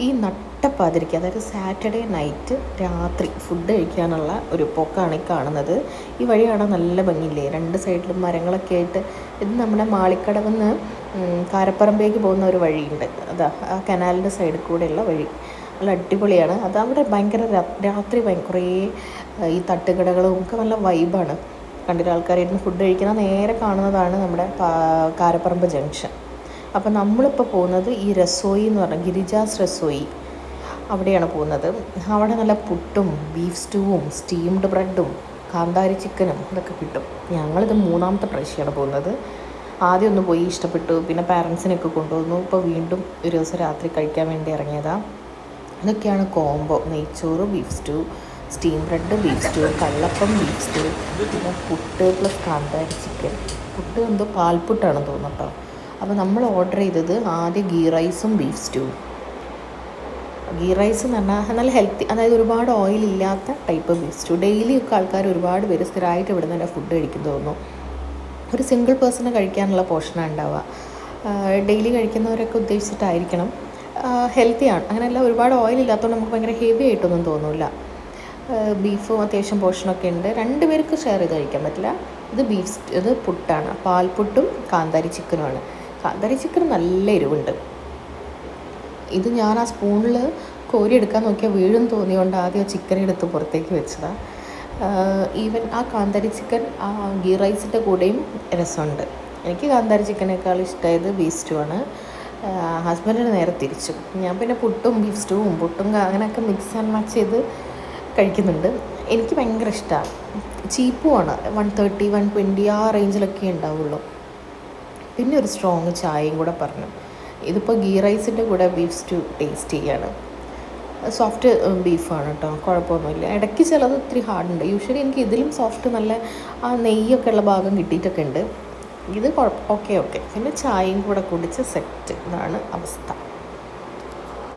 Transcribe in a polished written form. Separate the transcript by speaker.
Speaker 1: ഈ നട്ടപ്പാതിരിക്ക്, അതായത് Saturday night രാത്രി ഫുഡ് കഴിക്കാനുള്ള ഒരു പോക്കാണ് ഈ കാണുന്നത്. ഈ വഴി കാണാൻ നല്ല ഭംഗിയില്ലേ, രണ്ട് സൈഡിലും മരങ്ങളൊക്കെ ആയിട്ട്. ഇത് നമ്മുടെ മാളിക്കടവെന്ന് കാരപ്പറമ്പേക്ക് പോകുന്ന ഒരു വഴിയുണ്ട്, അതാ ആ കനാലിൻ്റെ സൈഡിൽ കൂടെയുള്ള വഴി. നല്ല അടിപൊളിയാണ്. അതവിടെ ഭയങ്കര രാത്രി കുറേ ഈ തട്ടുകടകളും ഒക്കെ നല്ല വൈബാണ്. കണ്ടിട്ട് ആൾക്കാരായിരുന്നു ഫുഡ് കഴിക്കുന്ന നേരെ കാണുന്നതാണ് നമ്മുടെ കാരപ്പറമ്പ് ജംഗ്ഷൻ. അപ്പം നമ്മളിപ്പോൾ പോകുന്നത് ഈ രസോയി എന്ന് പറഞ്ഞാൽ ഗിരിജാസ് രസോയി, അവിടെയാണ് പോകുന്നത്. അവിടെ നല്ല പുട്ടും ബീഫ് സ്റ്റൂവും സ്റ്റീംഡ് ബ്രെഡും കാന്താരി ചിക്കനും ഇതൊക്കെ കിട്ടും. ഞങ്ങളിത് 3ാമത്തെ പ്രാവശ്യമാണ് പോകുന്നത്. ആദ്യം ഒന്ന് പോയി ഇഷ്ടപ്പെട്ടു, പിന്നെ പാരൻസിനൊക്കെ കൊണ്ടുവന്നു. ഇപ്പോൾ വീണ്ടും ഒരു ദിവസം രാത്രി കഴിക്കാൻ വേണ്ടി ഇറങ്ങിയതാണ്. ഇതൊക്കെയാണ് കോംബോ: നെയ്ച്ചോറ്, beef stew, steam bread, beef stew, kallappam, beef stew, പിന്നെ പുട്ട് പ്ലസ് കാന്താരി ചിക്കൻ. പുട്ട് എന്തോ പാൽപ്പുട്ടാണെന്ന് തോന്നുന്നു കേട്ടോ. അപ്പോൾ നമ്മൾ ഓർഡർ ചെയ്തത് ആദ്യം ഗീ റൈസും ബീഫ് സ്റ്റൂവും. ഗീ റൈസ് എന്ന് പറഞ്ഞാൽ നല്ല ഹെൽത്തി, അതായത് ഒരുപാട് ഓയിലില്ലാത്ത ടൈപ്പ് ബീഫ് സ്റ്റൂ. ഡെയിലി ഒക്കെ ആൾക്കാർ ഒരുപാട് പേര് സ്ഥിരമായിട്ട് ഇവിടെ നിന്ന് തന്നെ ഫുഡ് കഴിക്കുന്നു തോന്നുന്നു. ഒരു സിംഗിൾ പേഴ്സണ് കഴിക്കാനുള്ള പോർഷനാണ് ഉണ്ടാവുക. ഡെയിലി കഴിക്കുന്നവരൊക്കെ ഉദ്ദേശിച്ചിട്ടായിരിക്കണം. ഹെൽത്തിയാണ്, അങ്ങനെയല്ല ഒരുപാട് ഓയിലില്ലാത്തതുകൊണ്ട് നമുക്ക് ഭയങ്കര ഹെവി ആയിട്ടൊന്നും തോന്നില്ല. ബീഫും അത്യാവശ്യം പോർഷനൊക്കെ ഉണ്ട്. 2 പേർക്ക് ഷെയർ ചെയ്ത് കഴിക്കാൻ പറ്റില്ല. ഇത് പുട്ടാണ്, പാൽപുട്ടും കാന്താരി ചിക്കനുമാണ്. കാന്താരി ചിക്കൻ നല്ല എരിവുണ്ട്. ഇത് ഞാൻ ആ സ്പൂണിൽ കോരി എടുക്കാൻ നോക്കിയാൽ വീഴും തോന്നിയോണ്ട് ആദ്യം ചിക്കൻ എടുത്ത് പുറത്തേക്ക് വെച്ചതാണ്. ഈവൻ ആ കാന്താരി ചിക്കൻ ആ ഗീ റൈസിൻ്റെ കൂടെയും രസമുണ്ട്. എനിക്ക് കാന്താരി ചിക്കനേക്കാൾ ഇഷ്ടമായത് ബീഫ് സ്റ്റൂ ആണ്. ഹസ്ബൻഡിന് നേരെ തിരിച്ചു. ഞാൻ പിന്നെ പുട്ടും ബീഫ് സ്റ്റൂവും അങ്ങനെയൊക്കെ മിക്സ് ആൻഡ് മാച്ച് ചെയ്ത് കഴിക്കുന്നുണ്ട്. എനിക്ക് ഭയങ്കര ഇഷ്ടമാണ്. ചീപ്പുമാണ്. 130, 120 ആ റേഞ്ചിലൊക്കെ ഉണ്ടാവുള്ളൂ. പിന്നെ ഒരു സ്ട്രോങ് ചായയും കൂടെ പറഞ്ഞു. ഇതിപ്പോൾ ഗീ റൈസിൻ്റെ കൂടെ ബീഫ് സ്റ്റൂ ടേസ്റ്റ് ചെയ്യാണ്. സോഫ്റ്റ് ബീഫാണ് കേട്ടോ, കുഴപ്പമൊന്നുമില്ല. ഇടയ്ക്ക് ചിലത് ഇത്തിരി ഹാർഡുണ്ട്. യൂഷ്വലി എനിക്ക് ഇതിലും സോഫ്റ്റ്, നല്ല ആ നെയ്യൊക്കെ ഉള്ള ഭാഗം കിട്ടിയിട്ടൊക്കെ ഉണ്ട്. ഇത് ഓക്കെ. പിന്നെ ചായയും കൂടെ കുടിച്ച് സെറ്റ്. ഇതാണ് അവസ്ഥ.